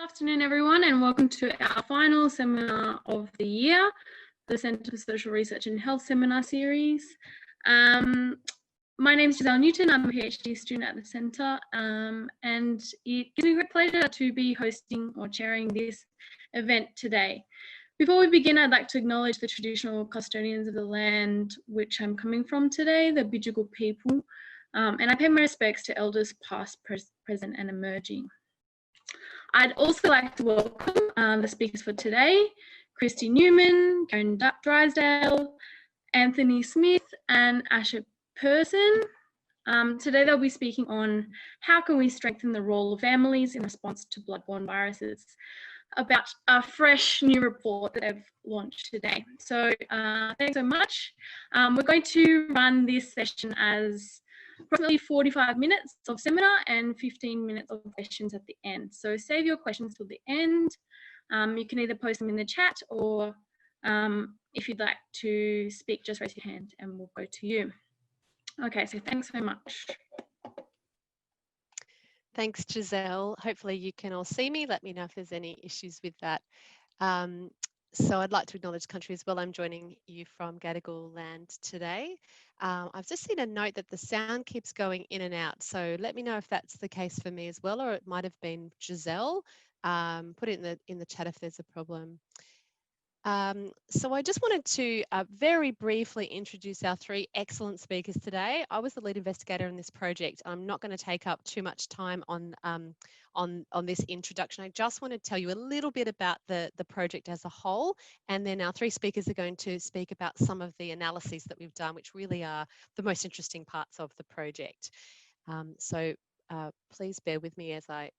Afternoon, everyone, and welcome to our final seminar of the year, the Centre for Social Research and Health seminar series. My name is Giselle Newton. I'm a PhD student at the Centre, and it gives me great pleasure to be hosting or chairing this event today. Before we begin, I'd like to acknowledge the traditional custodians of the land which I'm coming from today, the Bidjigal people, and I pay my respects to elders past, present, and emerging. I'd also like to welcome the speakers for today, Christy Newman, Kerryn Drysdale, Anthony Smith, and Asha Persson. Today they'll be speaking on how can we strengthen the role of families in response to bloodborne viruses, about a fresh new report that they've launched today. So thanks so much. We're going to run this session as approximately 45 minutes of seminar and 15 minutes of questions at the end. So save your questions till the end. You can either post them in the chat or if you'd like to speak, just raise your hand and we'll go to you. Okay, so thanks so much. Thanks, Giselle. Hopefully you can all see me. Let me know if there's any issues with that. So I'd like to acknowledge country as well. I'm joining you from Gadigal land today. I've just seen a note that the sound keeps going in and out. So let me know if that's the case for me as well, or it might have been Giselle. Put it in the chat if there's a problem. So I just wanted to very briefly introduce our three excellent speakers today. I was the lead investigator in this project. I'm not going to take up too much time on this introduction. I just want to tell you a little bit about the project as a whole, and then our three speakers are going to speak about some of the analyses that we've done, which really are the most interesting parts of the project. Please bear with me as I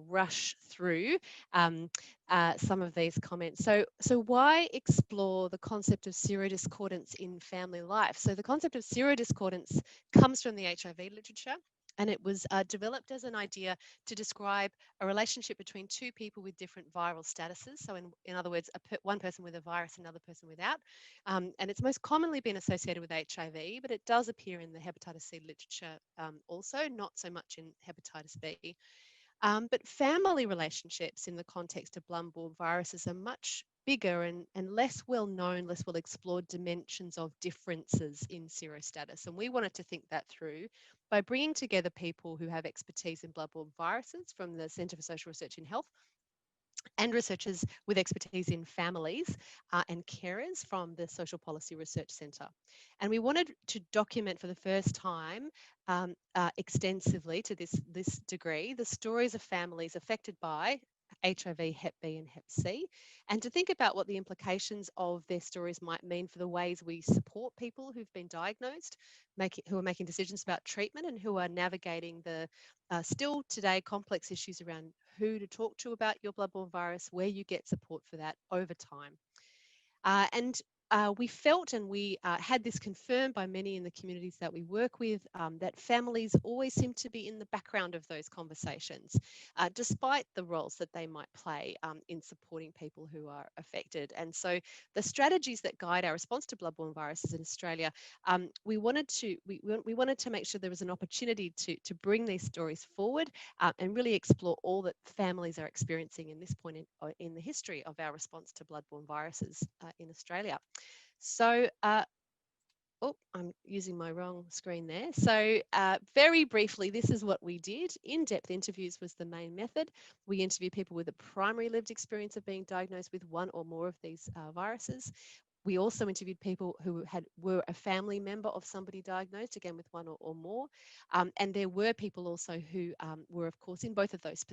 rush through some of these comments. So why explore the concept of serodiscordance in family life? So the concept of serodiscordance comes from the HIV literature, and it was developed as an idea to describe a relationship between two people with different viral statuses. So in other words, one person with a virus, another person without. And it's most commonly been associated with HIV, but it does appear in the hepatitis C literature also, not so much in hepatitis B. But family relationships in the context of bloodborne viruses are much bigger and less well known, less well explored dimensions of differences in serostatus. And we wanted to think that through by bringing together people who have expertise in bloodborne viruses from the Centre for Social Research in Health and researchers with expertise in families and carers from the Social Policy Research Centre. And we wanted to document for the first time extensively to this degree the stories of families affected by HIV, Hep B and Hep C, and to think about what the implications of their stories might mean for the ways we support people who've been diagnosed, who are making decisions about treatment and who are navigating the still today complex issues around who to talk to about your bloodborne virus, where you get support for that over time. We felt, and we had this confirmed by many in the communities that we work with, that families always seem to be in the background of those conversations, despite the roles that they might play in supporting people who are affected. And so the strategies that guide our response to bloodborne viruses in Australia, we wanted to make sure there was an opportunity to bring these stories forward and really explore all that families are experiencing in this point in the history of our response to bloodborne viruses in Australia. So, I'm using my wrong screen there. So very briefly, this is what we did. In-depth interviews was the main method. We interviewed people with a primary lived experience of being diagnosed with one or more of these viruses. We also interviewed people who were a family member of somebody diagnosed, again with one or more. And there were people also who were, of course, in both of those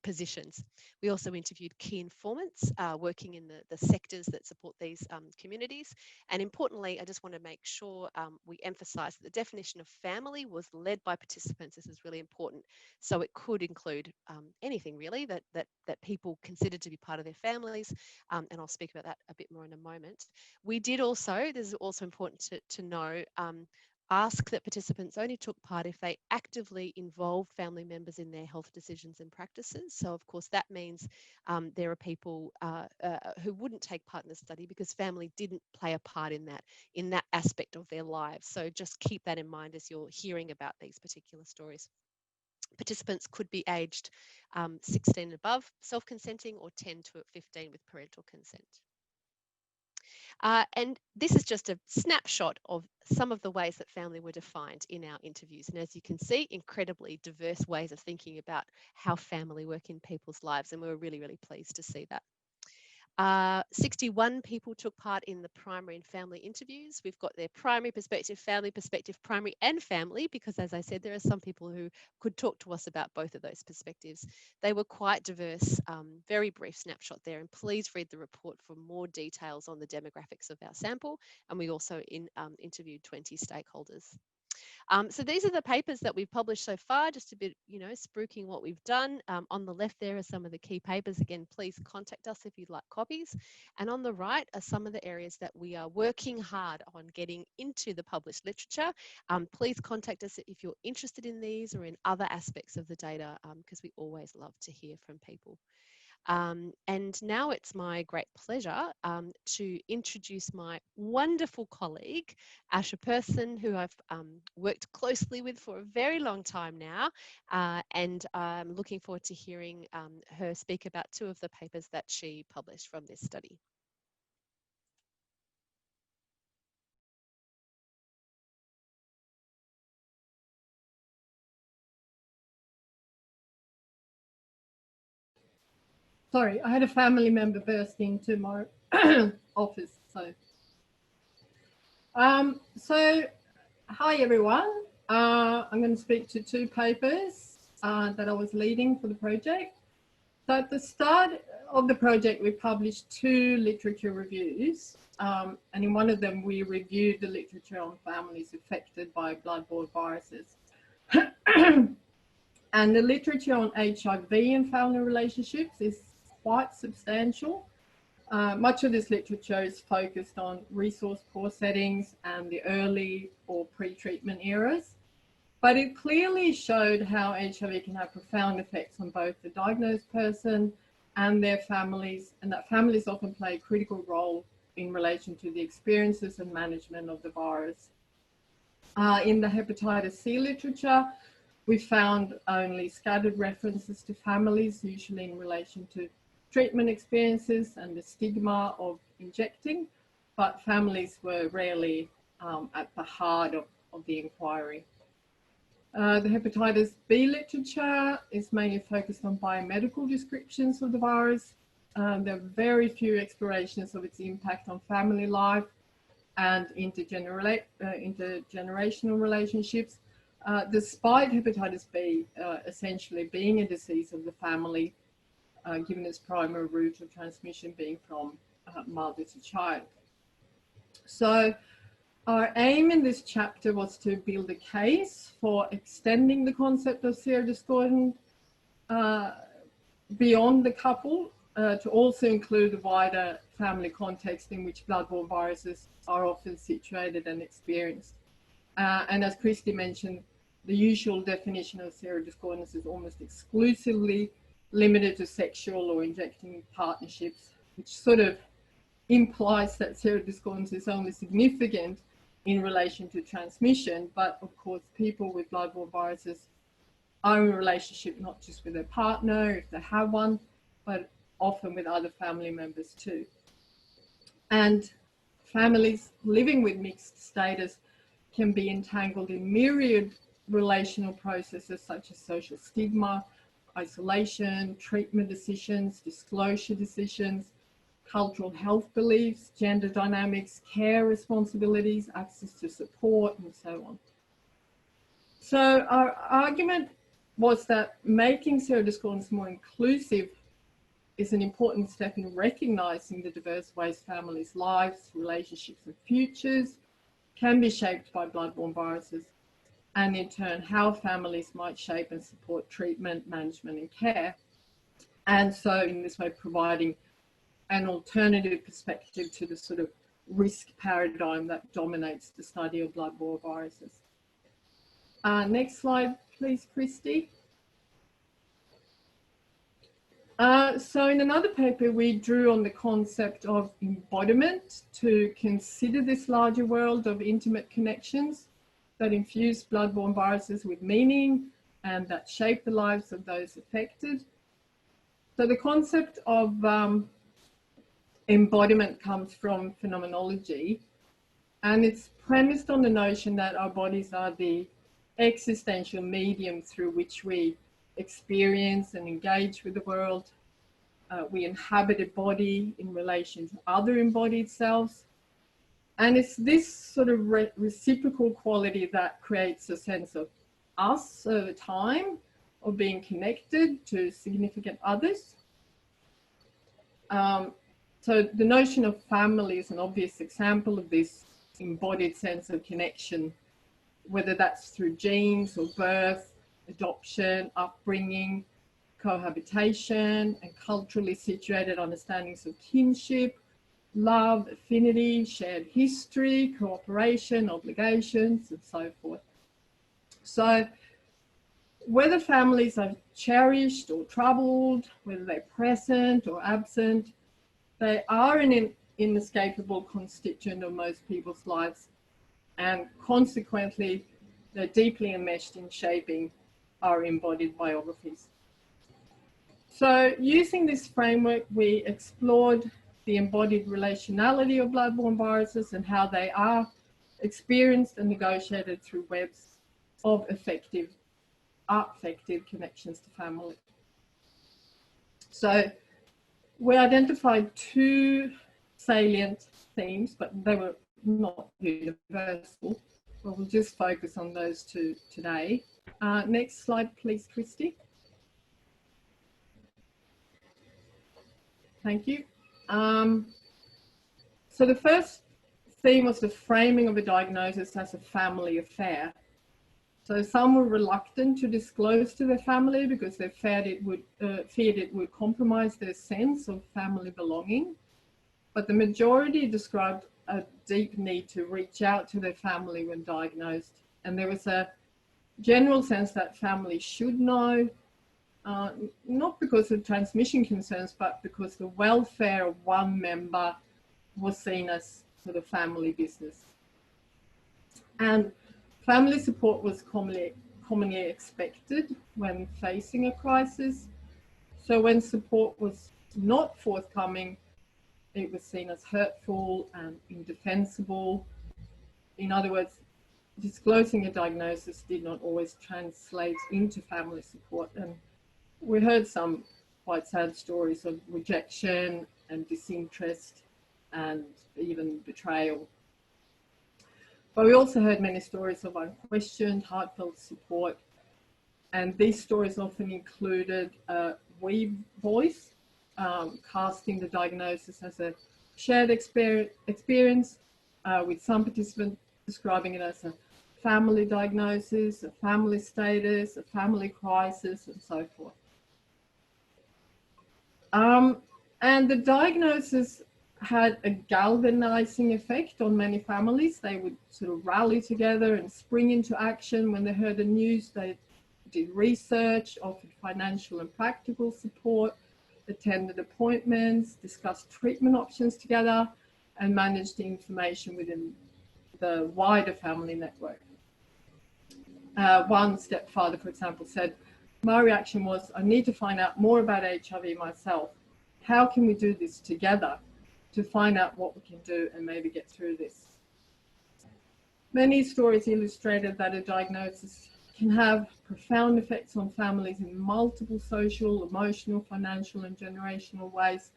positions. We also interviewed key informants working in the sectors that support these communities. And importantly, I just want to make sure we emphasise that the definition of family was led by participants. This is really important. So it could include anything really that people considered to be part of their families. And I'll speak about that a bit more in a moment. We did also, this is also important to know, ask that participants only took part if they actively involved family members in their health decisions and practices. So of course that means there are people who wouldn't take part in the study because family didn't play a part in that aspect of their lives. So just keep that in mind as you're hearing about these particular stories. Participants could be aged 16 and above, self-consenting, or 10 to 15 with parental consent. And this is just a snapshot of some of the ways that family were defined in our interviews. And as you can see, incredibly diverse ways of thinking about how family work in people's lives. And we were really, really pleased to see that. 61 people took part in the primary and family interviews. We've got their primary perspective, family perspective, primary and family, because as I said, there are some people who could talk to us about both of those perspectives. They were quite diverse, very brief snapshot there, and please read the report for more details on the demographics of our sample. And we also interviewed 20 stakeholders. So these are the papers that we've published so far, just a bit, spruiking what we've done. On the left there are some of the key papers. Again, please contact us if you'd like copies. And on the right are some of the areas that we are working hard on getting into the published literature. Please contact us if you're interested in these or in other aspects of the data, because we always love to hear from people. And now it's my great pleasure to introduce my wonderful colleague, Asha Persson, who I've worked closely with for a very long time now. And I'm looking forward to hearing her speak about two of the papers that she published from this study. Sorry, I had a family member burst into my office. Hi everyone. I'm going to speak to two papers that I was leading for the project. So at the start of the project, we published two literature reviews, and in one of them, we reviewed the literature on families affected by bloodborne viruses. And the literature on HIV and family relationships is quite substantial. Much of this literature is focused on resource poor settings and the early or pre-treatment eras, but it clearly showed how HIV can have profound effects on both the diagnosed person and their families, and that families often play a critical role in relation to the experiences and management of the virus. In the hepatitis C literature, we found only scattered references to families, usually in relation to treatment experiences and the stigma of injecting, but families were rarely at the heart of the inquiry. The hepatitis B literature is mainly focused on biomedical descriptions of the virus. There are very few explorations of its impact on family life and intergenerational relationships, despite hepatitis B essentially being a disease of the family, given its primary route of transmission being from mother to child. So our aim in this chapter was to build a case for extending the concept of serodiscordant beyond the couple to also include the wider family context in which bloodborne viruses are often situated and experienced. And as Christy mentioned, the usual definition of serodiscordance is almost exclusively limited to sexual or injecting partnerships, which sort of implies that serodiscordance is only significant in relation to transmission. But of course, people with bloodborne viruses are in a relationship not just with their partner, if they have one, but often with other family members too. And families living with mixed status can be entangled in myriad relational processes such as social stigma, isolation, treatment decisions, disclosure decisions, cultural health beliefs, gender dynamics, care responsibilities, access to support, and so on. So our argument was that making serodiscordance more inclusive is an important step in recognizing the diverse ways families' lives, relationships, and futures can be shaped by bloodborne viruses, and in turn, how families might shape and support treatment, management, and care. And so in this way, providing an alternative perspective to the sort of risk paradigm that dominates the study of bloodborne viruses. Next slide, please, Christy. So in another paper, we drew on the concept of embodiment to consider this larger world of intimate connections that infuse bloodborne viruses with meaning, and that shape the lives of those affected. So the concept of embodiment comes from phenomenology, and it's premised on the notion that our bodies are the existential medium through which we experience and engage with the world. We inhabit a body in relation to other embodied selves. And it's this sort of reciprocal quality that creates a sense of us over time, of being connected to significant others. So the notion of family is an obvious example of this embodied sense of connection, whether that's through genes or birth, adoption, upbringing, cohabitation, and culturally situated understandings of kinship, love, affinity, shared history, cooperation, obligations, and so forth. So whether families are cherished or troubled, whether they're present or absent, they are an inescapable constituent of most people's lives, and consequently, they're deeply enmeshed in shaping our embodied biographies. So using this framework, we explored the embodied relationality of bloodborne viruses and how they are experienced and negotiated through webs of affective connections to family. So we identified two salient themes, but they were not universal. But we'll just focus on those two today. Next slide, please, Christy. Thank you. So the first theme was the framing of a diagnosis as a family affair. So some were reluctant to disclose to their family because they feared it would compromise their sense of family belonging. But the majority described a deep need to reach out to their family when diagnosed. And there was a general sense that families should know, not because of transmission concerns, but because the welfare of one member was seen as sort of family business. And family support was commonly expected when facing a crisis. So when support was not forthcoming, it was seen as hurtful and indefensible. In other words, disclosing a diagnosis did not always translate into family support. And we heard some quite sad stories of rejection and disinterest and even betrayal. But we also heard many stories of unquestioned, heartfelt support. And these stories often included a we voice, casting the diagnosis as a shared experience, with some participants describing it as a family diagnosis, a family status, a family crisis, and so forth. And the diagnosis had a galvanizing effect on many families. They would sort of rally together and spring into action when they heard the news. They did research, offered financial and practical support, attended appointments, discussed treatment options together, and managed the information within the wider family network. One stepfather, for example, said, "My reaction was, I need to find out more about HIV myself. How can we do this together to find out what we can do and maybe get through this?" Many stories illustrated that a diagnosis can have profound effects on families in multiple social, emotional, financial, and generational ways,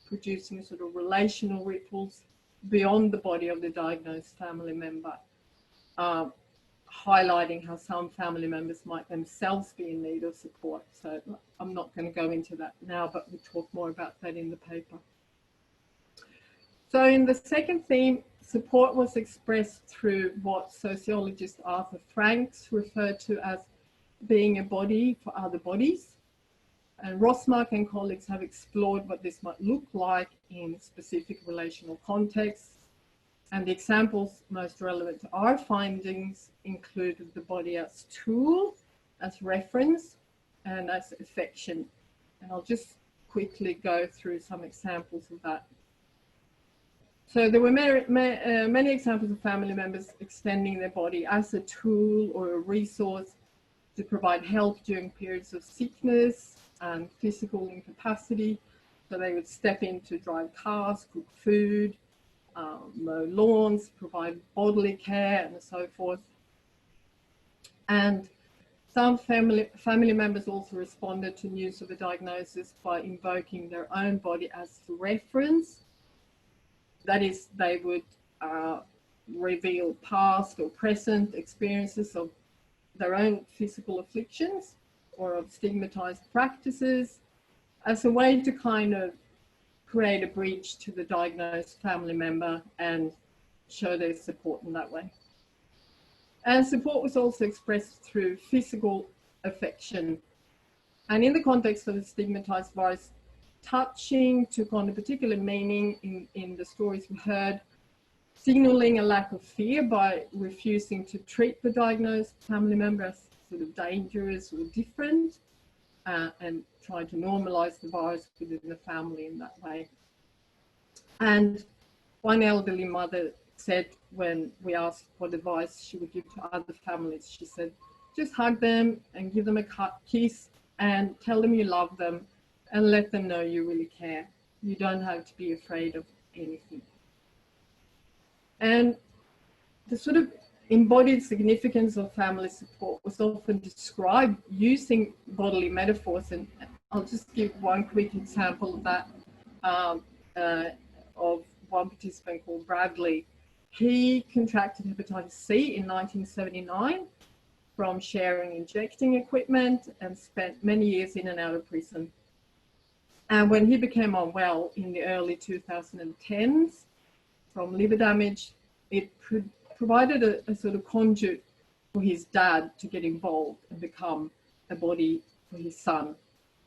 producing sort of relational ripples beyond the body of the diagnosed family member, highlighting how some family members might themselves be in need of support. So I'm not going to go into that now, but we'll talk more about that in the paper. So in the second theme, support was expressed through what sociologist Arthur Franks referred to as being a body for other bodies. And Rossmark and colleagues have explored what this might look like in specific relational contexts. And the examples most relevant to our findings included the body as tool, as reference, and as affection. And I'll just quickly go through some examples of that. So there were many examples of family members extending their body as a tool or a resource to provide help during periods of sickness and physical incapacity. So they would step in to drive cars, cook food, mow lawns, provide bodily care, and so forth. And some family members also responded to news of a diagnosis by invoking their own body as reference. That is, they would reveal past or present experiences of their own physical afflictions or of stigmatized practices as a way to kind of create a bridge to the diagnosed family member and show their support in that way. And support was also expressed through physical affection. And in the context of the stigmatized virus, touching took on a particular meaning in the stories we heard, signaling a lack of fear by refusing to treat the diagnosed family member as sort of dangerous or different, and trying to normalize the virus within the family in that way. And one elderly mother said, when we asked what advice she would give to other families, she said, just hug them and give them a kiss and tell them you love them and let them know you really care. You don't have to be afraid of anything. And the sort of embodied significance of family support was often described using bodily metaphors. And I'll just give one quick example of that, of one participant called Bradley. He contracted hepatitis C in 1979 from sharing injecting equipment and spent many years in and out of prison. And when he became unwell in the early 2010s from liver damage, it provided a sort of conduit for his dad to get involved and become a body for his son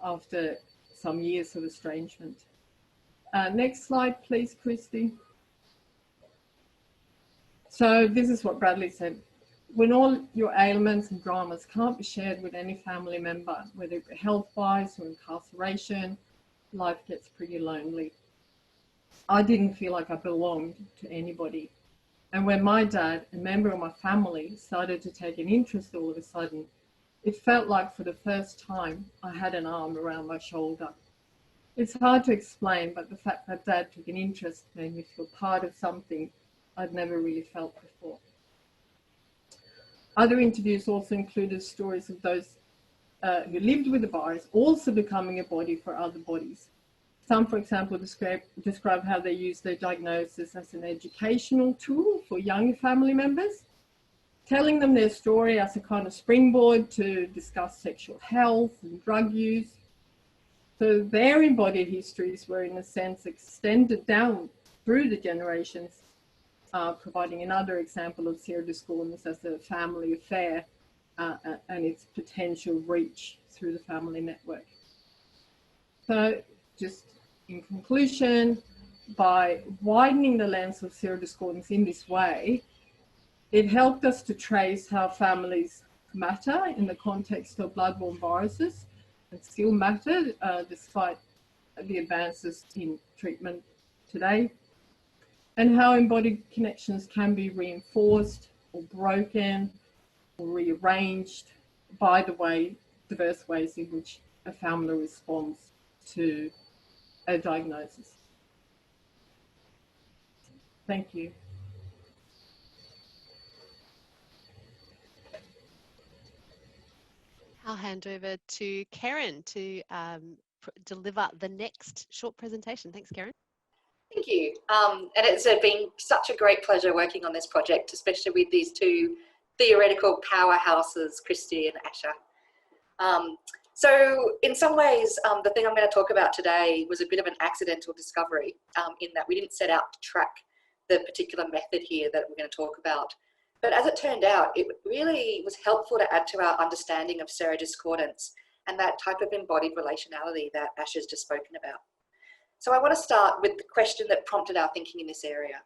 after some years of estrangement. Next slide, please, Christy. So this is what Bradley said. When all your ailments and dramas can't be shared with any family member, whether it be health-wise or incarceration, life gets pretty lonely. I didn't feel like I belonged to anybody. And when my dad, a member of my family, started to take an interest all of a sudden, it felt like for the first time I had an arm around my shoulder. It's hard to explain, but the fact that Dad took an interest made me feel part of something I'd never really felt before. Other interviews also included stories of those who lived with the virus also becoming a body for other bodies. Some, for example, describe how they use their diagnosis as an educational tool for younger family members, telling them their story as a kind of springboard to discuss sexual health and drug use. So their embodied histories were, in a sense, extended down through the generations, providing another example of serodiscordance as a family affair and its potential reach through the family network. So just in conclusion, by widening the lens of serodiscordance in this way, it helped us to trace how families matter in the context of bloodborne viruses and still matter despite the advances in treatment today, and how embodied connections can be reinforced or broken or rearranged by the diverse ways in which a family responds to a diagnosis. Thank you. I'll hand over to Kerryn to deliver the next short presentation. Thanks, Kerryn. Thank you. And it's been such a great pleasure working on this project, especially with these two theoretical powerhouses, Christy and Asha. So in some ways, the thing I'm going to talk about today was a bit of an accidental discovery in that we didn't set out to track the particular method here that we're going to talk about. But as it turned out, it really was helpful to add to our understanding of serodiscordance and that type of embodied relationality that Asha's just spoken about. So I want to start with the question that prompted our thinking in this area.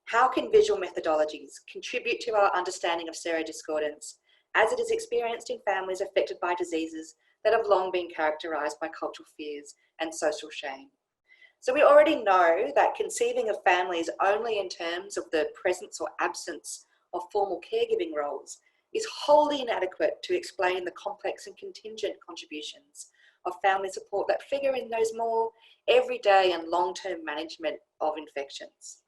How can visual methodologies contribute to our understanding of serodiscordance as it is experienced in families affected by diseases that have long been characterised by cultural fears and social shame? So we already know that conceiving of families only in terms of the presence or absence of formal caregiving roles is wholly inadequate to explain the complex and contingent contributions of family support that figure in those more everyday and long-term management of infections.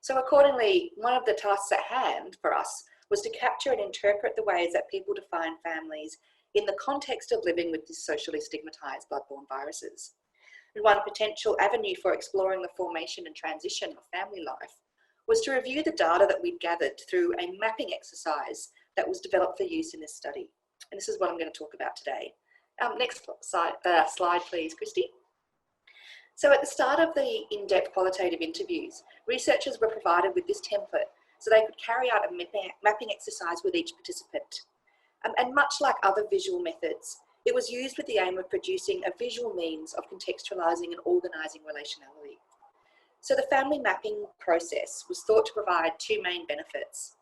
So accordingly, one of the tasks at hand for us was to capture and interpret the ways that people define families in the context of living with these socially stigmatized bloodborne viruses. And one potential avenue for exploring the formation and transition of family life was to review the data that we'd gathered through a mapping exercise that was developed for use in this study. And this is what I'm going to talk about today. Next slide, please, Christy. So at the start of the in-depth qualitative interviews, researchers were provided with this template so they could carry out a mapping exercise with each participant. And much like other visual methods, it was used with the aim of producing a visual means of contextualising and organising relationality. So the family mapping process was thought to provide two main benefits.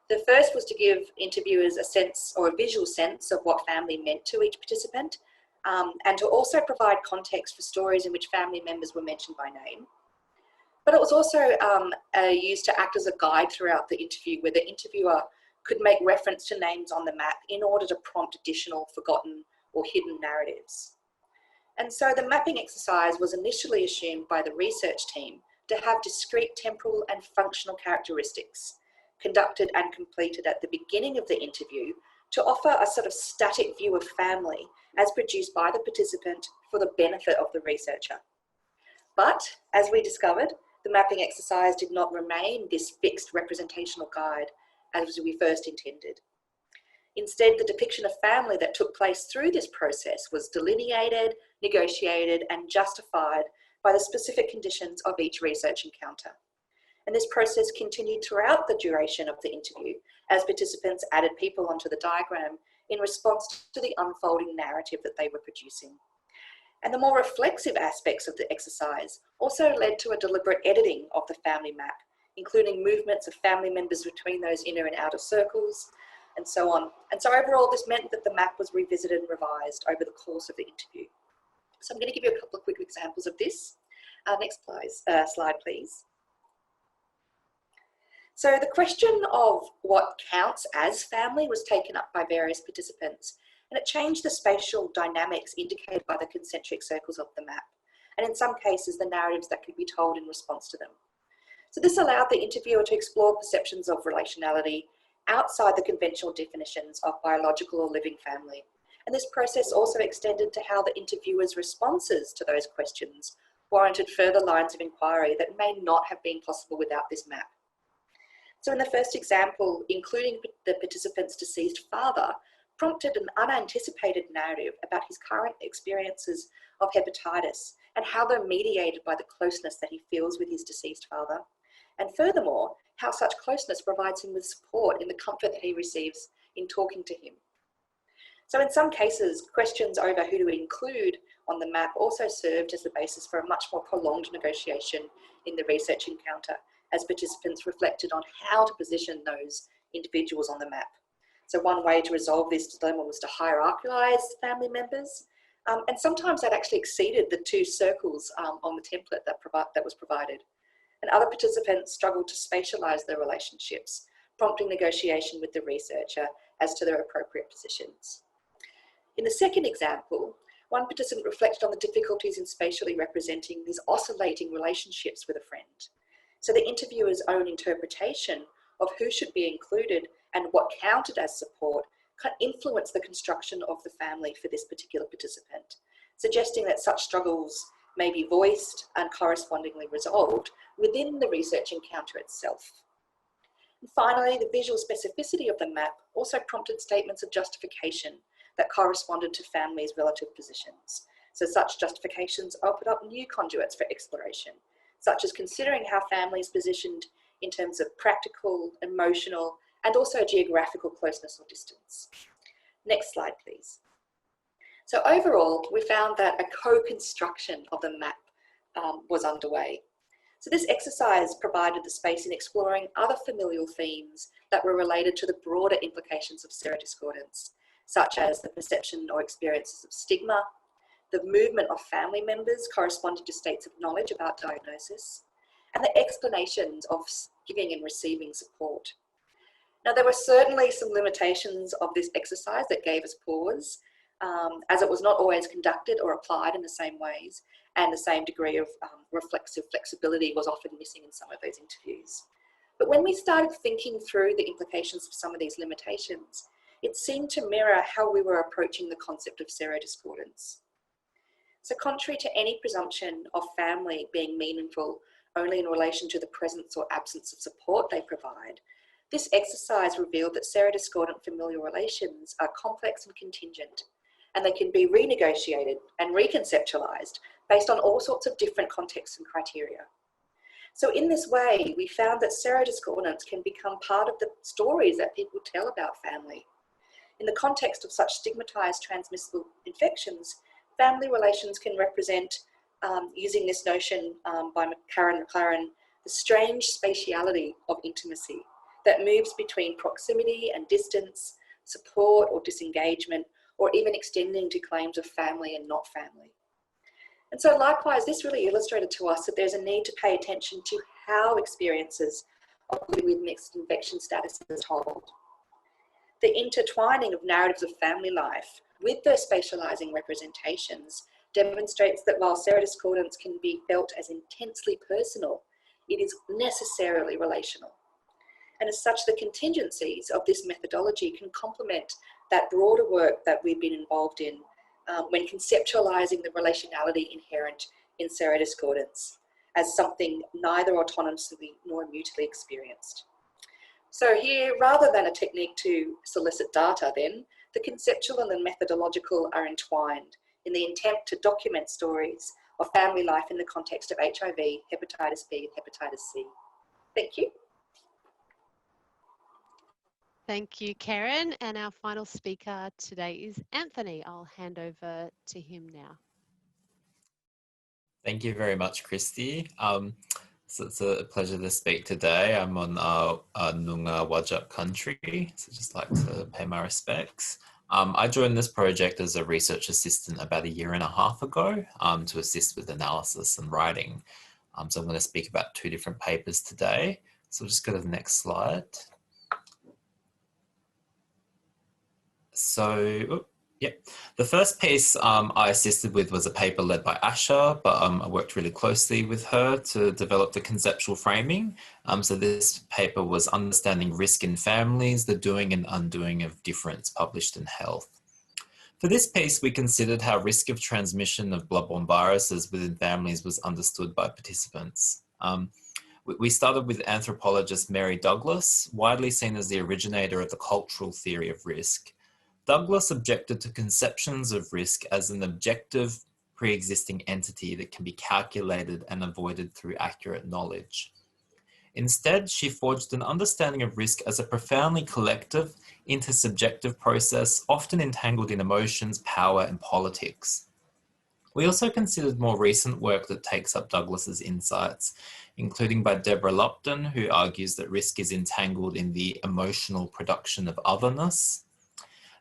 The first was to give interviewers a sense or a visual sense of what family meant to each participant, and to also provide context for stories in which family members were mentioned by name. But it was also used to act as a guide throughout the interview, where the interviewer could make reference to names on the map in order to prompt additional forgotten or hidden narratives. And so the mapping exercise was initially assumed by the research team to have discrete temporal and functional characteristics, conducted and completed at the beginning of the interview to offer a sort of static view of family as produced by the participant for the benefit of the researcher. But as we discovered, the mapping exercise did not remain this fixed representational guide as we first intended. Instead, the depiction of family that took place through this process was delineated, negotiated, and justified by the specific conditions of each research encounter. And this process continued throughout the duration of the interview as participants added people onto the diagram in response to the unfolding narrative that they were producing. And the more reflexive aspects of the exercise also led to a deliberate editing of the family map, including movements of family members between those inner and outer circles, and so on. And so overall, this meant that the map was revisited and revised over the course of the interview. So I'm going to give you a couple of quick examples of this. Next slide, please. So the question of what counts as family was taken up by various participants, and it changed the spatial dynamics indicated by the concentric circles of the map, and in some cases the narratives that could be told in response to them. So this allowed the interviewer to explore perceptions of relationality outside the conventional definitions of biological or living family. And this process also extended to how the interviewer's responses to those questions warranted further lines of inquiry that may not have been possible without this map. So in the first example, including the participant's deceased father prompted an unanticipated narrative about his current experiences of hepatitis and how they're mediated by the closeness that he feels with his deceased father. And furthermore, how such closeness provides him with support in the comfort that he receives in talking to him. So in some cases, questions over who to include on the map also served as the basis for a much more prolonged negotiation in the research encounter, as participants reflected on how to position those individuals on the map. So one way to resolve this dilemma was to hierarchize family members, and sometimes that actually exceeded the two circles on the template that was provided. And other participants struggled to spatialize their relationships, prompting negotiation with the researcher as to their appropriate positions. In the second example, one participant reflected on the difficulties in spatially representing these oscillating relationships with a friend. So the interviewer's own interpretation of who should be included and what counted as support can influence the construction of the family for this particular participant, suggesting that such struggles may be voiced and correspondingly resolved within the research encounter itself. And finally, the visual specificity of the map also prompted statements of justification that corresponded to families' relative positions. So such justifications opened up new conduits for exploration, such as considering how families positioned in terms of practical, emotional, and also geographical closeness or distance. Next slide, please. So overall, we found that a co-construction of the map was underway. So this exercise provided the space in exploring other familial themes that were related to the broader implications of serodiscordance, such as the perception or experiences of stigma, the movement of family members corresponding to states of knowledge about diagnosis, and the explanations of giving and receiving support. Now, there were certainly some limitations of this exercise that gave us pause, as it was not always conducted or applied in the same ways, and the same degree of reflexive flexibility was often missing in some of those interviews. But when we started thinking through the implications of some of these limitations, it seemed to mirror how we were approaching the concept of serodiscordance. So contrary to any presumption of family being meaningful only in relation to the presence or absence of support they provide, this exercise revealed that serodiscordant familial relations are complex and contingent, and they can be renegotiated and reconceptualized based on all sorts of different contexts and criteria. So in this way, we found that serodiscordance can become part of the stories that people tell about family. In the context of such stigmatized transmissible infections, family relations can represent, using this notion by Kerryn, the strange spatiality of intimacy that moves between proximity and distance, support or disengagement, or even extending to claims of family and not family. And so likewise, this really illustrated to us that there's a need to pay attention to how experiences of living with mixed infection status is told. The intertwining of narratives of family life with their spatializing representations demonstrates that while serodiscordance can be felt as intensely personal, it is necessarily relational. And as such, the contingencies of this methodology can complement that broader work that we've been involved in when conceptualizing the relationality inherent in serodiscordance as something neither autonomously nor mutually experienced. So here, rather than a technique to solicit data then, the conceptual and the methodological are entwined in the intent to document stories of family life in the context of HIV, hepatitis B, and hepatitis C. Thank you. Thank you, Kerryn. And our final speaker today is Anthony. I'll hand over to him now. Thank you very much, Christy. So it's a pleasure to speak today. I'm on Noongar Whadjuk country, so just like to pay my respects. I joined this project as a research assistant about 1.5 years ago to assist with analysis and writing. So I'm going to speak about 2 different papers today. So we'll just go to the next slide. So, the first piece I assisted with was a paper led by Asha, but I worked really closely with her to develop the conceptual framing. So this paper was Understanding Risk in Families, the Doing and Undoing of Difference, published in Health. For this piece, we considered how risk of transmission of bloodborne viruses within families was understood by participants. We started with anthropologist Mary Douglas, widely seen as the originator of the cultural theory of risk. Douglas objected to conceptions of risk as an objective, pre-existing entity that can be calculated and avoided through accurate knowledge. Instead, she forged an understanding of risk as a profoundly collective, intersubjective process, often entangled in emotions, power, and politics. We also considered more recent work that takes up Douglas's insights, including by Deborah Lupton, who argues that risk is entangled in the emotional production of otherness,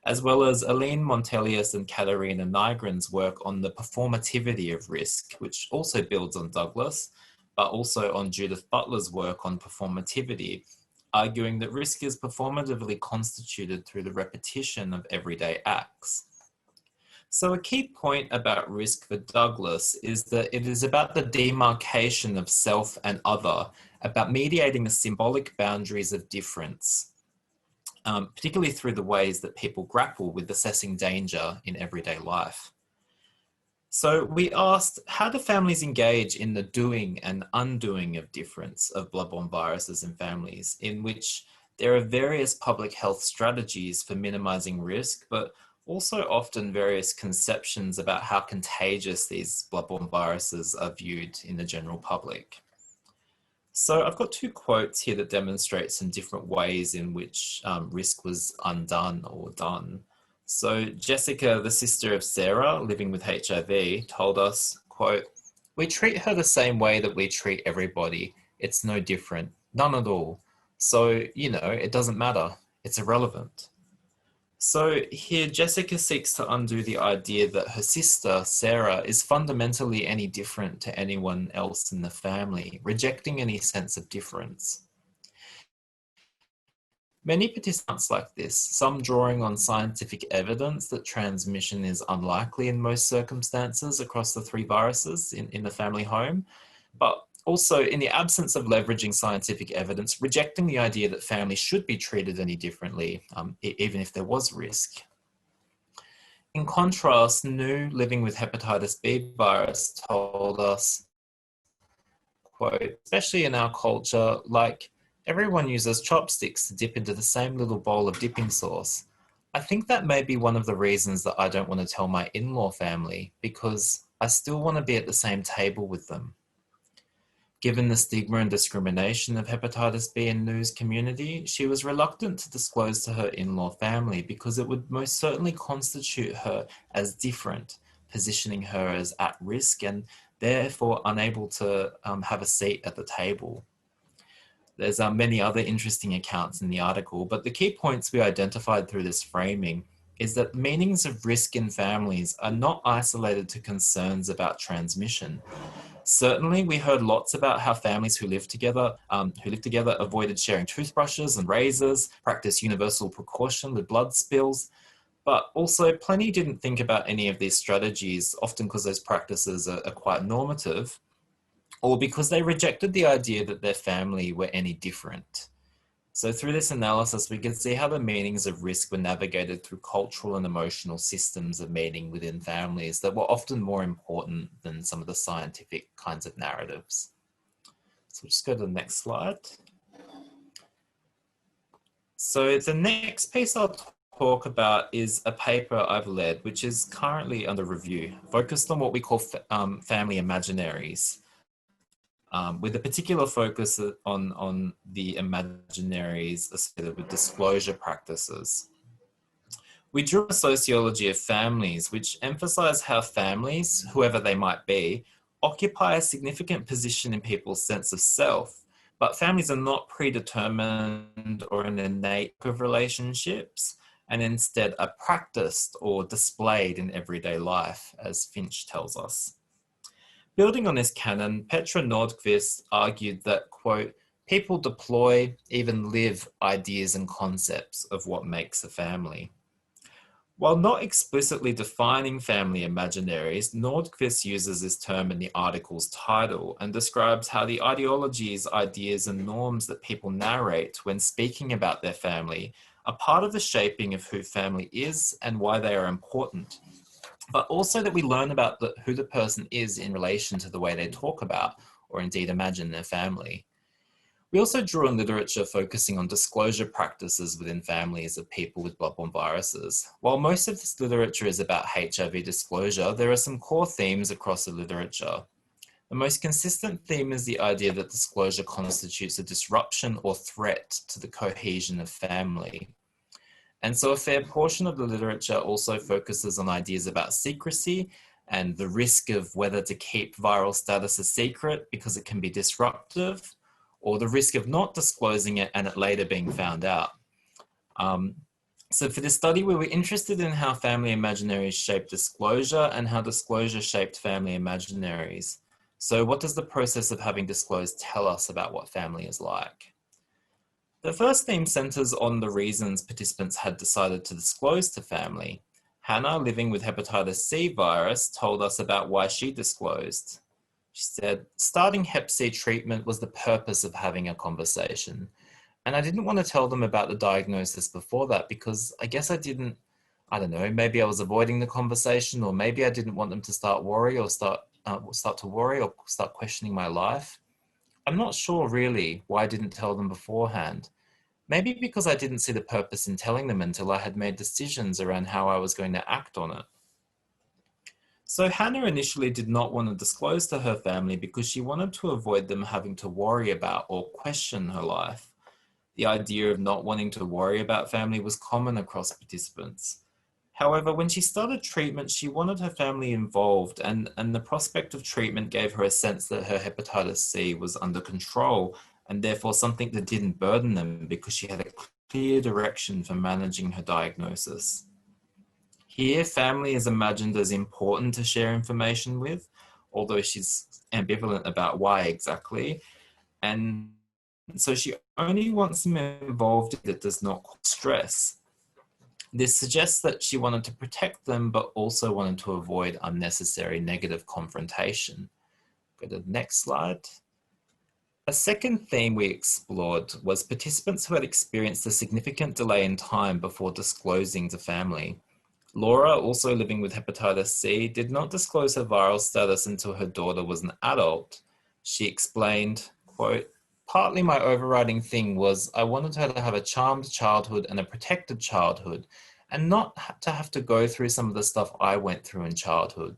as well as Aline Montelius and Katerina Nygren's work on the performativity of risk, which also builds on Douglas, but also on Judith Butler's work on performativity, arguing that risk is performatively constituted through the repetition of everyday acts. So a key point about risk for Douglas is that it is about the demarcation of self and other, about mediating the symbolic boundaries of difference. Particularly through the ways that people grapple with assessing danger in everyday life. So we asked, how do families engage in the doing and undoing of difference of bloodborne viruses in families, in which there are various public health strategies for minimizing risk, but also often various conceptions about how contagious these bloodborne viruses are viewed in the general public. So I've got 2 quotes here that demonstrate some different ways in which risk was undone or done. So Jessica, the sister of Sarah living with HIV, told us, quote, "We treat her the same way that we treat everybody. It's no different, none at all. So, it doesn't matter. It's irrelevant." So here Jessica seeks to undo the idea that her sister, Sarah, is fundamentally any different to anyone else in the family, rejecting any sense of difference. Many participants like this, some drawing on scientific evidence that transmission is unlikely in most circumstances across the 3 viruses in the family home, but also in the absence of leveraging scientific evidence, rejecting the idea that families should be treated any differently, even if there was risk. In contrast, New living with hepatitis B virus told us, quote, especially in our culture, like, everyone uses chopsticks to dip into the same little bowl of dipping sauce. I think that may be one of the reasons that I don't want to tell my in-law family, because I still want to be at the same table with them. Given the stigma and discrimination of hepatitis B in New's community, she was reluctant to disclose to her in-law family because it would most certainly constitute her as different, positioning her as at risk and therefore unable to have a seat at the table. There's many other interesting accounts in the article, but the key points we identified through this framing is that meanings of risk in families are not isolated to concerns about transmission. Certainly, we heard lots about how families who live together avoided sharing toothbrushes and razors, practiced universal precaution with blood spills, but also plenty didn't think about any of these strategies, often because those practices are quite normative, or because they rejected the idea that their family were any different. So through this analysis, we can see how the meanings of risk were navigated through cultural and emotional systems of meaning within families that were often more important than some of the scientific kinds of narratives. So we'll just go to the next slide. So the next piece I'll talk about is a paper I've led, which is currently under review, focused on what we call family imaginaries. With a particular focus on the imaginaries associated with disclosure practices. We drew a sociology of families, which emphasize how families, whoever they might be, occupy a significant position in people's sense of self, but families are not predetermined or an innate of relationships, and instead are practiced or displayed in everyday life, as Finch tells us. Building on this canon, Petra Nordqvist argued that, quote, people deploy, even live ideas and concepts of what makes a family. While not explicitly defining family imaginaries, Nordqvist uses this term in the article's title and describes how the ideologies, ideas, and norms that people narrate when speaking about their family are part of the shaping of who family is and why they are important, but also that we learn about who the person is in relation to the way they talk about or indeed imagine their family. We also drew on literature focusing on disclosure practices within families of people with bloodborne viruses. While most of this literature is about HIV disclosure, there are some core themes across the literature. The most consistent theme is the idea that disclosure constitutes a disruption or threat to the cohesion of family. And so a fair portion of the literature also focuses on ideas about secrecy and the risk of whether to keep viral status a secret because it can be disruptive, or the risk of not disclosing it and it later being found out. So for this study, we were interested in how family imaginaries shaped disclosure and how disclosure shaped family imaginaries. So what does the process of having disclosed tell us about what family is like? The first theme centers on the reasons participants had decided to disclose to family. Hannah, living with hepatitis C virus, told us about why she disclosed. She said, starting Hep C treatment was the purpose of having a conversation. And I didn't want to tell them about the diagnosis before that because I guess I don't know, maybe I was avoiding the conversation, or maybe I didn't want them to start worry or start to worry or start questioning my life. I'm not sure really why I didn't tell them beforehand. Maybe because I didn't see the purpose in telling them until I had made decisions around how I was going to act on it. So Hannah initially did not want to disclose to her family because she wanted to avoid them having to worry about or question her life. The idea of not wanting to worry about family was common across participants. However, when she started treatment, she wanted her family involved, and the prospect of treatment gave her a sense that her hepatitis C was under control and therefore something that didn't burden them because she had a clear direction for managing her diagnosis. Here, family is imagined as important to share information with, although she's ambivalent about why exactly. And So she only wants him involved that does not cause stress. This suggests that she wanted to protect them, but also wanted to avoid unnecessary negative confrontation. Go to the next slide. A second theme we explored was participants who had experienced a significant delay in time before disclosing to family. Laura, also living with hepatitis C, did not disclose her viral status until her daughter was an adult. She explained, quote, "Partly my overriding thing was I wanted her to have a charmed childhood and a protected childhood, and not to have to go through some of the stuff I went through in childhood.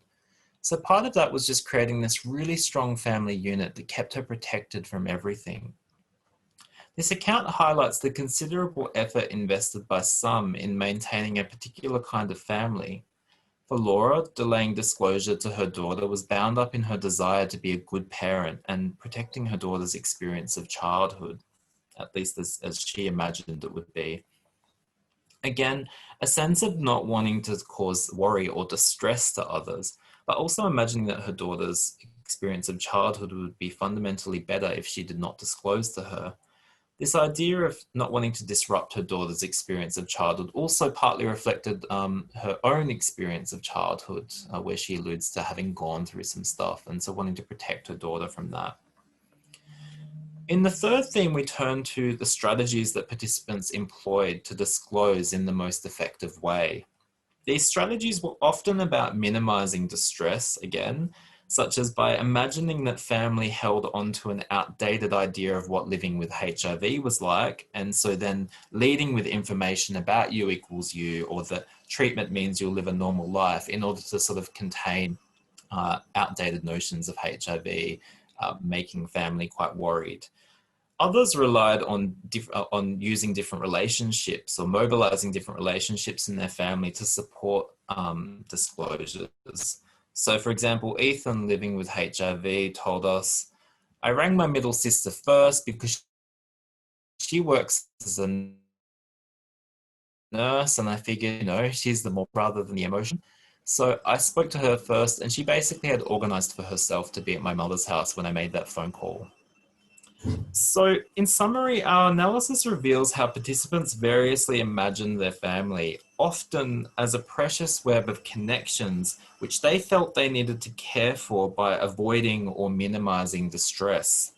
So part of that was just creating this really strong family unit that kept her protected from everything." This account highlights the considerable effort invested by some in maintaining a particular kind of family. For Laura, delaying disclosure to her daughter was bound up in her desire to be a good parent and protecting her daughter's experience of childhood, at least as she imagined it would be. Again, a sense of not wanting to cause worry or distress to others, but also imagining that her daughter's experience of childhood would be fundamentally better if she did not disclose to her. This idea of not wanting to disrupt her daughter's experience of childhood also partly reflected her own experience of childhood, where she alludes to having gone through some stuff, and so wanting to protect her daughter from that. In the third theme, we turn to the strategies that participants employed to disclose in the most effective way. These strategies were often about minimizing distress, again, such as by imagining that family held onto an outdated idea of what living with HIV was like, and so then leading with information about U equals U, or that treatment means you'll live a normal life, in order to sort of contain outdated notions of HIV, making family quite worried. Others relied on using different relationships or mobilizing different relationships in their family to support disclosures. So, for example, Ethan, living with HIV, told us, "I rang my middle sister first because she works as a nurse, and I figured, she's the more rather than the emotion. So I spoke to her first, and she basically had organized for herself to be at my mother's house when I made that phone call." So, in summary, our analysis reveals how participants variously imagine their family, often as a precious web of connections which they felt they needed to care for by avoiding or minimizing distress.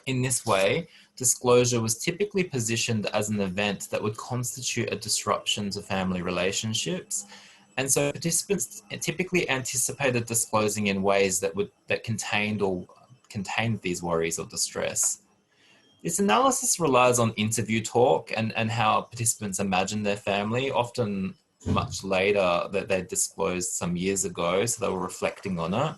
In this way, disclosure was typically positioned as an event that would constitute a disruption to family relationships. And so participants typically anticipated disclosing in ways that contained these worries or distress. This analysis relies on interview talk and how participants imagine their family, often much later that they disclosed some years ago, so they were reflecting on it.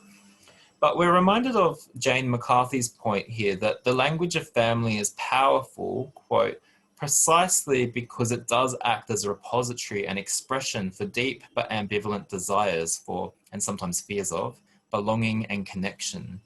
But we're reminded of Jane McCarthy's point here that the language of family is powerful, quote, "precisely because it does act as a repository and expression for deep but ambivalent desires for, and sometimes fears of, belonging and connection."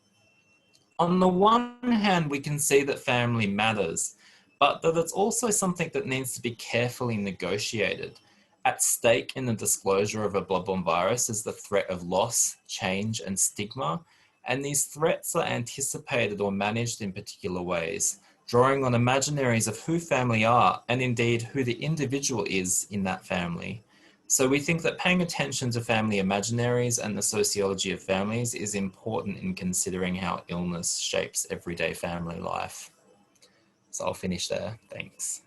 On the one hand, we can see that family matters, but that it's also something that needs to be carefully negotiated. At stake in the disclosure of a bloodborne virus is the threat of loss, change, and stigma, and these threats are anticipated or managed in particular ways, drawing on imaginaries of who family are, and indeed who the individual is in that family. So we think that paying attention to family imaginaries and the sociology of families is important in considering how illness shapes everyday family life. So I'll finish there. Thanks.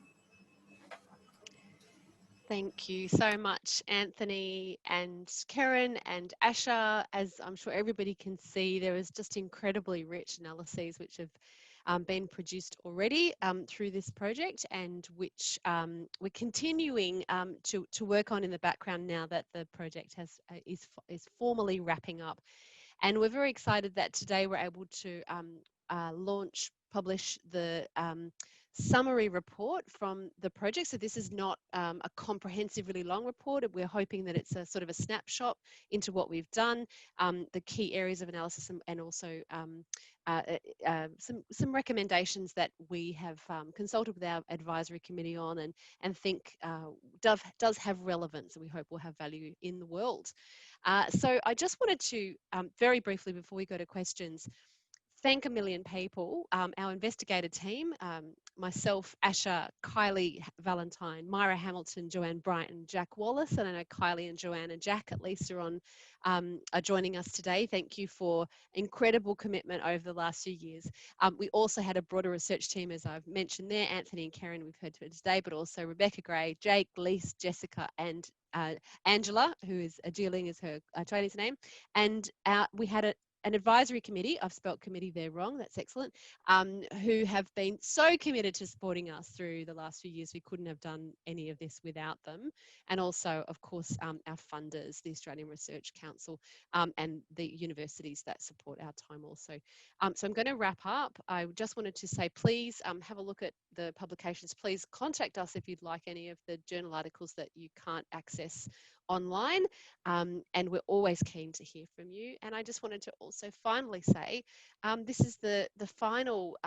Thank you so much, Anthony and Kerryn and Asha. As I'm sure everybody can see, there is just incredibly rich analyses which have been produced already through this project, and which we're continuing to work on in the background now that the project is formally wrapping up. And we're very excited that today we're able to publish the summary report from the project. So this is not a comprehensive, really long report. We're hoping that it's a sort of a snapshot into what we've done, the key areas of analysis, and also some recommendations that we have consulted with our advisory committee on, and think does have relevance, and we hope will have value in the world. So I just wanted to very briefly, before we go to questions, thank a million people, our investigator team, myself, Asha, Kylie Valentine, Myra Hamilton, Joanne Brighton, Jack Wallace, and I know Kylie and Joanne and Jack at least are joining us today. Thank you for incredible commitment over the last few years. We also had a broader research team, as I've mentioned there, Anthony and Kerryn we've heard today, but also Rebecca Gray, Jake, Lise, Jessica, and Angela, who is Jieling is her Chinese name. And we had an advisory committee, I've spelt committee there wrong, that's excellent, who have been so committed to supporting us through the last few years. We couldn't have done any of this without them. And also, of course, our funders, the Australian Research Council, and the universities that support our time also. So I'm going to wrap up. I just wanted to say, please have a look at the publications. Please contact us if you'd like any of the journal articles that you can't access online, and we're always keen to hear from you. And I just wanted to also finally say this is the final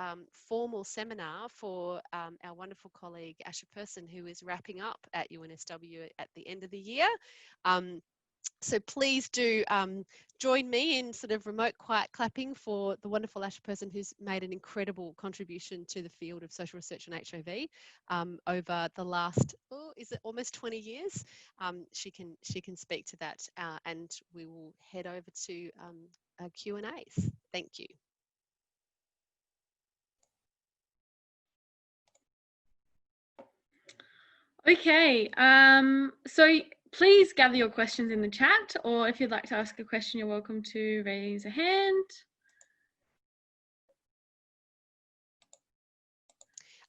formal seminar for our wonderful colleague Asha Persson, who is wrapping up at UNSW at the end of the year. So please do join me in sort of remote quiet clapping for the wonderful Asha Persson, who's made an incredible contribution to the field of social research on HIV over the last, is it almost 20 years? She can speak to that, and we will head over to Q&As. Thank you. Okay, so please gather your questions in the chat, or if you'd like to ask a question, you're welcome to raise a hand.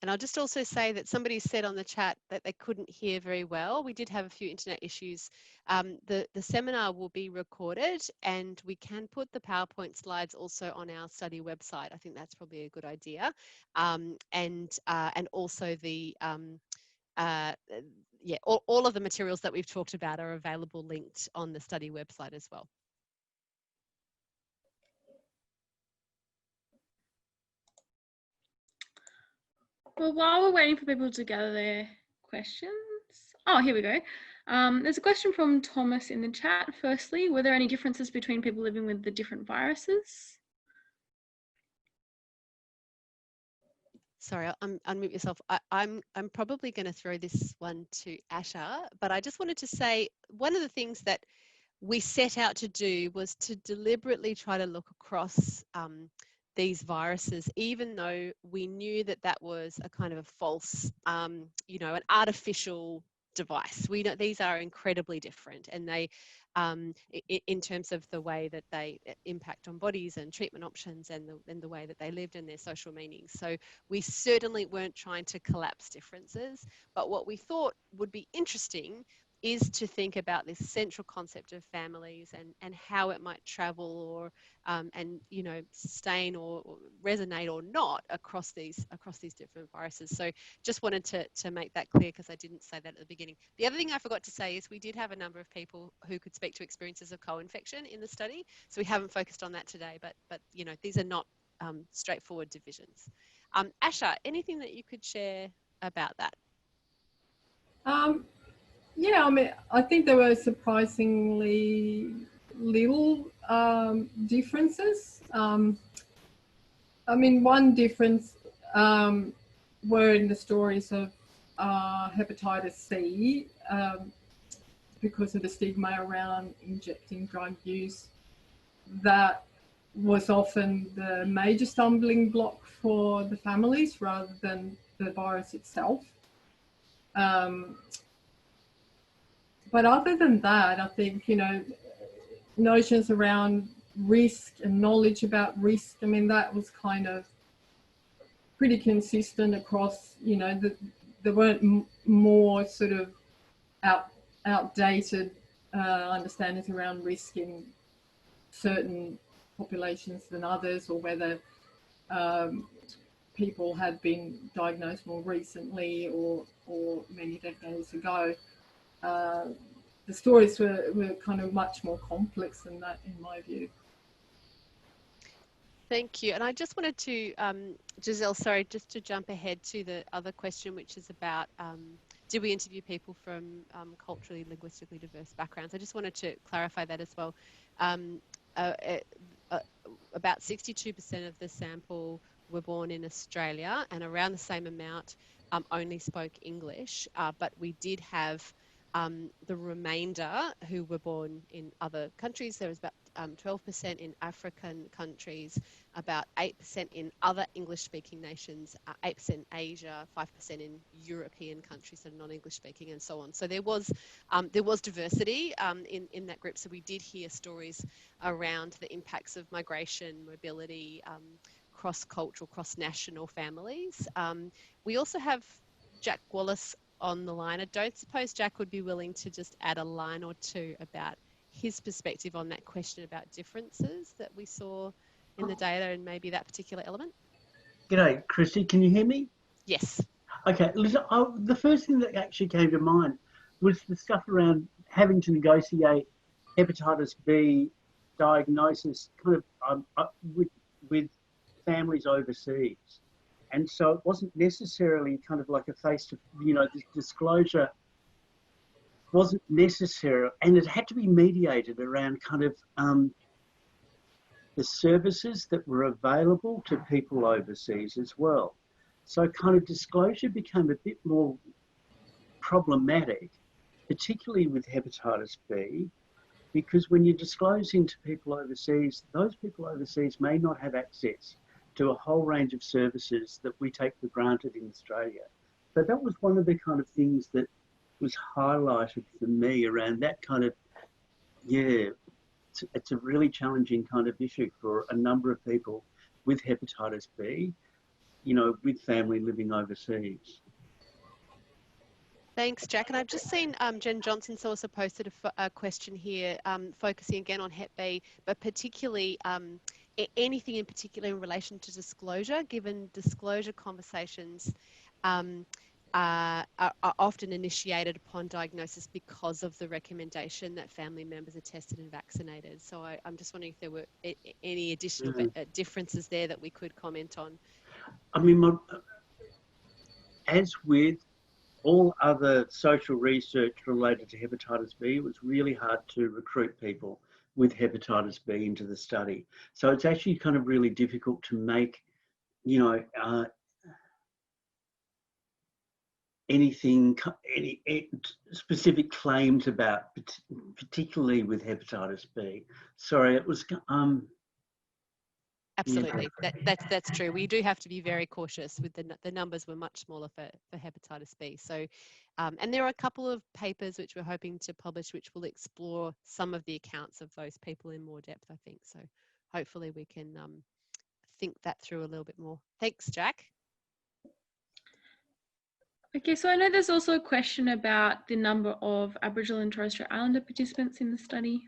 And I'll just also say that somebody said on the chat that they couldn't hear very well. We did have a few internet issues. The seminar will be recorded, and we can put the PowerPoint slides also on our study website. I think that's probably a good idea. And also the yeah, all of the materials that we've talked about are available linked on the study website as well. Well, while we're waiting for people to gather their questions, oh, here we go. There's a question from Thomas in the chat. Firstly, were there any differences between people living with the different viruses? Sorry, unmute yourself. I'm probably going to throw this one to Asha, but I just wanted to say one of the things that we set out to do was to deliberately try to look across these viruses, even though we knew that that was a kind of a false, you know, an artificial device. We know these are incredibly different, and they, in terms of the way that they impact on bodies and treatment options, and the way that they lived and their social meanings. So we certainly weren't trying to collapse differences, but what we thought would be interesting is to think about this central concept of families and how it might travel or and you know sustain or resonate or not across these different viruses. So just wanted to make that clear, because I didn't say that at the beginning. The other thing I forgot to say is we did have a number of people who could speak to experiences of co-infection in the study, so we haven't focused on that today, but you know these are not straightforward divisions. Asha, anything that you could share about that? Yeah, I mean, I think there were surprisingly little differences. I mean, one difference were in the stories of hepatitis C, because of the stigma around injecting drug use. That was often the major stumbling block for the families rather than the virus itself. But other than that, I think, you know, notions around risk and knowledge about risk, I mean, that was kind of pretty consistent across, you know, there weren't more sort of outdated understandings around risk in certain populations than others, or whether people had been diagnosed more recently or many decades ago. The stories were kind of much more complex than that, in my view. Thank you. And I just wanted to, Giselle, sorry, just to jump ahead to the other question, which is about, did we interview people from culturally, linguistically diverse backgrounds? I just wanted to clarify that as well. about 62% of the sample were born in Australia, and around the same amount only spoke English. But we did have the remainder who were born in other countries. There was about 12% in African countries, about 8% in other English-speaking nations, 8% in Asia, 5% in European countries that are non-English speaking, and so on. So there was diversity in that group. So we did hear stories around the impacts of migration, mobility, cross-cultural, cross-national families. We also have Jack Wallace on the line. I don't suppose Jack would be willing to just add a line or two about his perspective on that question about differences that we saw in the data and maybe that particular element. G'day, Christy, can you hear me? Yes. Okay, listen, the first thing that actually came to mind was the stuff around having to negotiate hepatitis B diagnosis kind of with families overseas. And so it wasn't necessarily kind of like a this disclosure wasn't necessary, and it had to be mediated around kind of the services that were available to people overseas as well. So kind of disclosure became a bit more problematic, particularly with hepatitis B, because when you're disclosing to people overseas, those people overseas may not have access to a whole range of services that we take for granted in Australia. So that was one of the kind of things that was highlighted for me around that kind of, it's a really challenging kind of issue for a number of people with hepatitis B, with family living overseas. Thanks, Jack. And I've just seen Jen Johnson's also posted a question here, focusing again on Hep B, but particularly anything in particular in relation to disclosure, given disclosure conversations are often initiated upon diagnosis because of the recommendation that family members are tested and vaccinated. So I'm just wondering if there were any additional differences there that we could comment on. I mean, as with all other social research related to hepatitis B, it was really hard to recruit people with hepatitis B into the study. So it's actually kind of really difficult to make, any specific claims about, particularly with hepatitis B. Sorry, it was Absolutely, that's true. We do have to be very cautious with the numbers were much smaller for hepatitis B. So, and there are a couple of papers which we're hoping to publish which will explore some of the accounts of those people in more depth, I think. So hopefully we can think that through a little bit more. Thanks, Jack. Okay, so I know there's also a question about the number of Aboriginal and Torres Strait Islander participants in the study.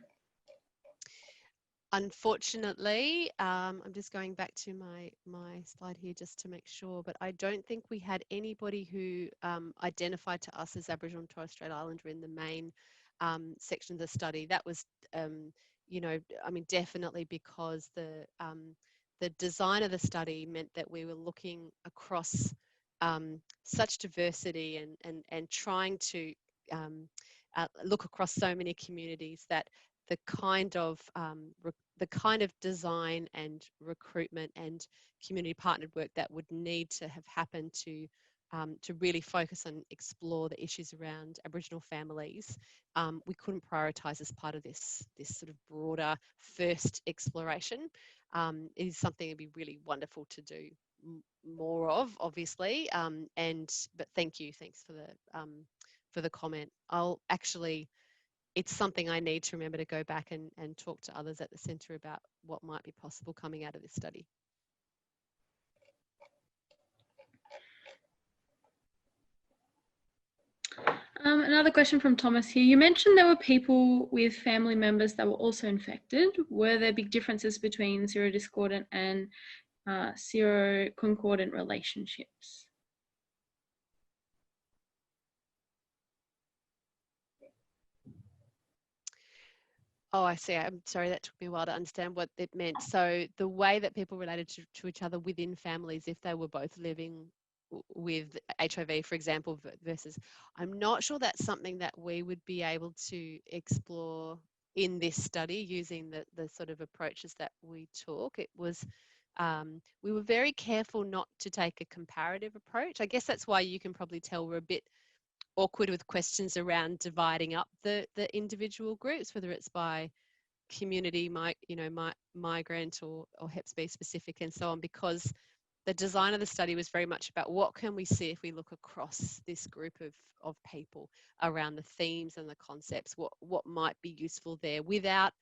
Unfortunately, I'm just going back to my slide here just to make sure, but I don't think we had anybody who identified to us as Aboriginal and Torres Strait Islander in the main section of the study. That was, definitely because the design of the study meant that we were looking across such diversity and trying to look across so many communities that the kind of design and recruitment and community partnered work that would need to have happened to really focus and explore the issues around Aboriginal families, we couldn't prioritise as part of this sort of broader first exploration. It is something that'd be really wonderful to do more of, obviously. But thanks for the comment. It's something I need to remember to go back and talk to others at the centre about what might be possible coming out of this study. Another question from Thomas here. You mentioned there were people with family members that were also infected. Were there big differences between serodiscordant and seroconcordant relationships? Oh, I see. I'm sorry, that took me a while to understand what it meant. So the way that people related to each other within families, if they were both living with HIV, for example, versus, I'm not sure that's something that we would be able to explore in this study using the sort of approaches that we took. It was, we were very careful not to take a comparative approach. I guess that's why you can probably tell we're a bit awkward with questions around dividing up the individual groups, whether it's by community, migrant or Hep B specific and so on, because the design of the study was very much about what can we see if we look across this group of people around the themes and the concepts, what might be useful there without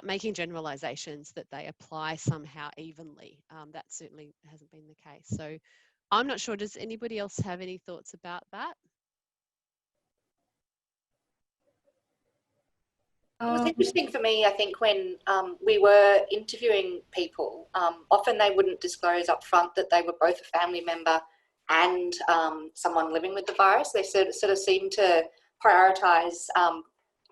making generalizations that they apply somehow evenly. That certainly hasn't been the case. So I'm not sure, does anybody else have any thoughts about that? It was interesting for me, I think, when we were interviewing people, often they wouldn't disclose up front that they were both a family member and someone living with the virus. They sort of seemed to prioritise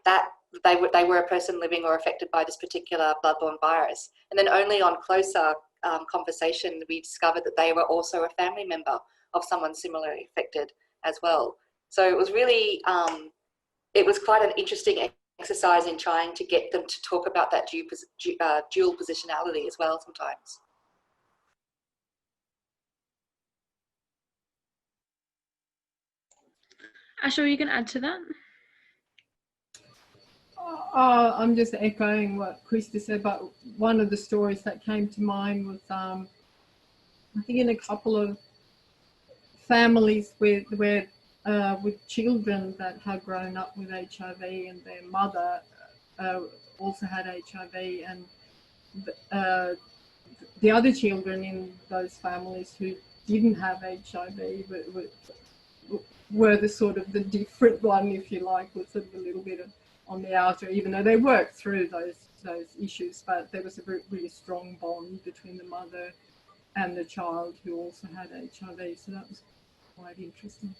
that they were a person living or affected by this particular bloodborne virus. And then only on closer conversation, we discovered that they were also a family member of someone similarly affected as well. So it was really, it was quite an interesting exercise in trying to get them to talk about that dual positionality as well sometimes. Asha, you can add to that? I'm just echoing what Christy said, but one of the stories that came to mind was, I think in a couple of families with children that had grown up with HIV and their mother also had HIV, and the other children in those families who didn't have HIV were the sort of the different one, if you like, was sort of a little bit on the outer, even though they worked through those issues, but there was a really strong bond between the mother and the child who also had HIV, so that was quite interesting.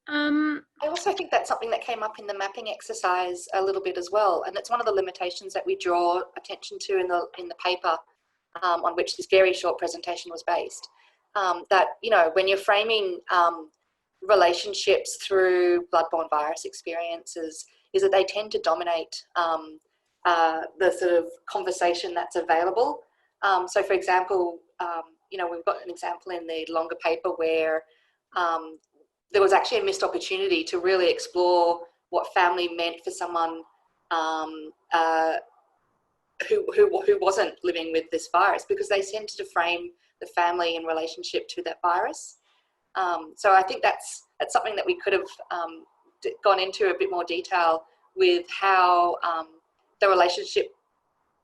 I also think that's something that came up in the mapping exercise a little bit as well, and it's one of the limitations that we draw attention to in the paper on which this very short presentation was based. That, you know, when you're framing relationships through bloodborne virus experiences, is that they tend to dominate the sort of conversation that's available. So, for example, you know, we've got an example in the longer paper where there was actually a missed opportunity to really explore what family meant for someone who wasn't living with this virus, because they tended to frame the family in relationship to that virus. So I think that's something that we could have gone into a bit more detail with, how the relationship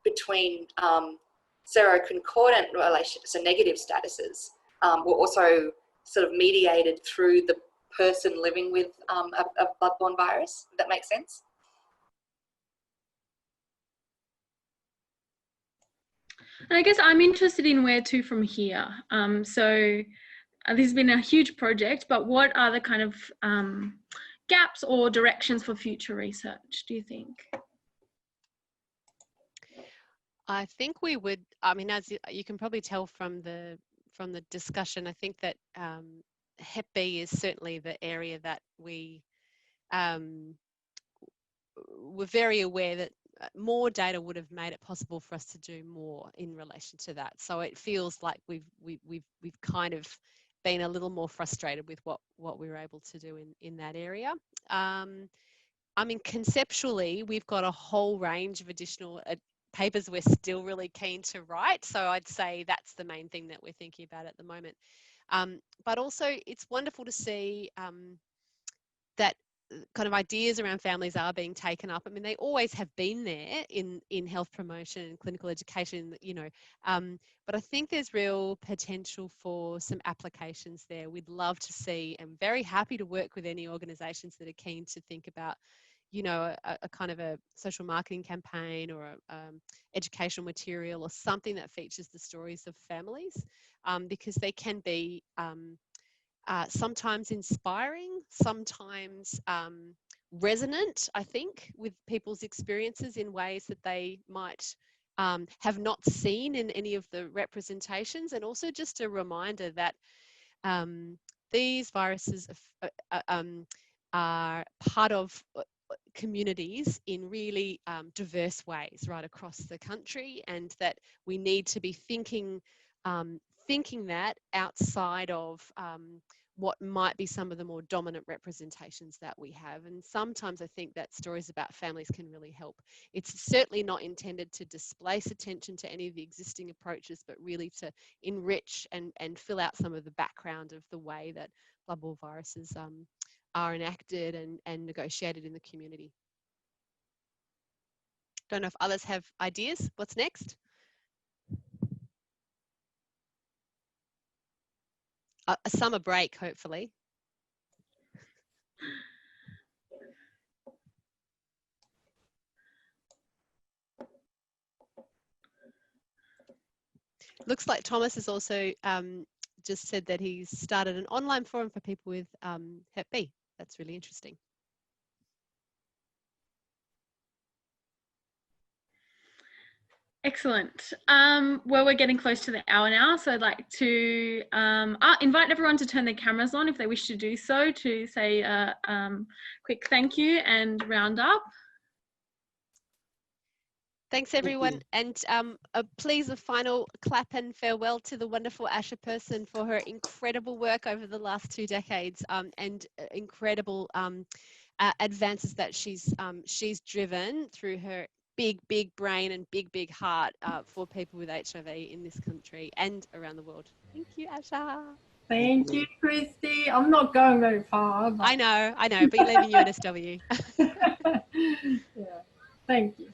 between seroconcordant relations, so negative statuses, were also sort of mediated through the person living with a bloodborne virus. If that makes sense? And I guess I'm interested in where to from here. So this has been a huge project, but what are the kind of gaps or directions for future research, do you think? I think we would, I mean, as you can probably tell from the discussion, I think that Hep B is certainly the area that we were very aware that more data would have made it possible for us to do more in relation to that. So it feels like we've kind of been a little more frustrated with what we were able to do in that area. I mean, conceptually, we've got a whole range of additional papers we're still really keen to write. So I'd say that's the main thing that we're thinking about at the moment. But also it's wonderful to see that kind of ideas around families are being taken up. I mean, they always have been there in health promotion and clinical education, you know, but I think there's real potential for some applications there. We'd love to see, and very happy to work with any organisations that are keen to think about, you know, a kind of a social marketing campaign or a educational material or something that features the stories of families, because they can be sometimes inspiring, sometimes resonant, I think, with people's experiences in ways that they might have not seen in any of the representations, and also just a reminder that these viruses are part of communities in really diverse ways right across the country, and that we need to be thinking that outside of what might be some of the more dominant representations that we have. And sometimes I think that stories about families can really help. It's certainly not intended to displace attention to any of the existing approaches, but really to enrich and fill out some of the background of the way that bloodborne viruses are enacted and negotiated in the community. Don't know if others have ideas. What's next? A summer break, hopefully. Looks like Thomas has also just said that he's started an online forum for people with Hep B. That's really interesting. Excellent. Well, we're getting close to the hour now, so I'd like to invite everyone to turn their cameras on if they wish to do so, to say a quick thank you and round up. Thanks, everyone. And please, a final clap and farewell to the wonderful Asha Persson for her incredible work over the last 2 decades and incredible advances that she's driven through her big brain and big heart for people with HIV in this country and around the world. Thank you, Asha. Thank you, Christy. I'm not going very far. But... I know, but you're leaving UNSW. Yeah, thank you.